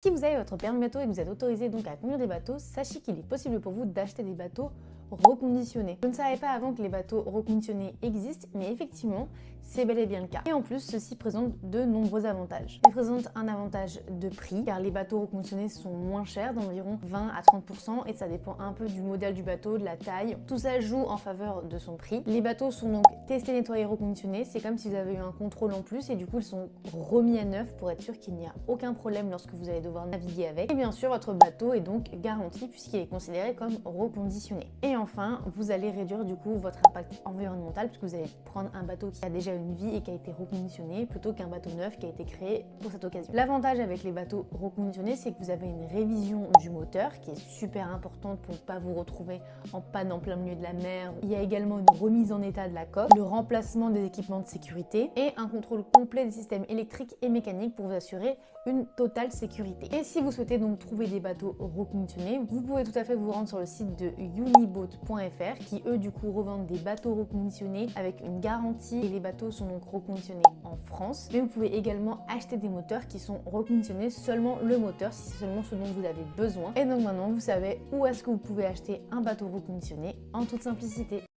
Si vous avez votre permis bateau et que vous êtes autorisé donc à conduire des bateaux, sachez qu'il est possible pour vous d'acheter des bateaux reconditionnés. Je ne savais pas avant que les bateaux reconditionnés existent, mais effectivement, c'est bel et bien le cas. Et en plus, ceci présente de nombreux avantages. Il présente un avantage de prix, car les bateaux reconditionnés sont moins chers, d'environ 20 à 30%, et ça dépend un peu du modèle du bateau, de la taille. Tout ça joue en faveur de son prix. Les bateaux sont donc testés, nettoyés, reconditionnés. C'est comme si vous avez eu un contrôle en plus, et du coup, ils sont remis à neuf pour être sûr qu'il n'y a aucun problème lorsque vous allez devoir naviguer avec. Et bien sûr, votre bateau est donc garanti puisqu'il est considéré comme reconditionné. Et enfin, vous allez réduire du coup votre impact environnemental puisque vous allez prendre un bateau qui a déjà une vie et qui a été reconditionné plutôt qu'un bateau neuf qui a été créé pour cette occasion. L'avantage avec les bateaux reconditionnés, c'est que vous avez une révision du moteur qui est super importante pour ne pas vous retrouver en panne en plein milieu de la mer. Il y a également une remise en état de la coque, le remplacement des équipements de sécurité et un contrôle complet des systèmes électriques et mécaniques pour vous assurer une totale sécurité. Et si vous souhaitez donc trouver des bateaux reconditionnés, vous pouvez tout à fait vous rendre sur le site de uniboat.fr qui eux du coup revendent des bateaux reconditionnés avec une garantie et les bateaux sont donc reconditionnés en France. Mais vous pouvez également acheter des moteurs qui sont reconditionnés, seulement le moteur si c'est seulement ce dont vous avez besoin. Et donc maintenant vous savez où est-ce que vous pouvez acheter un bateau reconditionné en toute simplicité.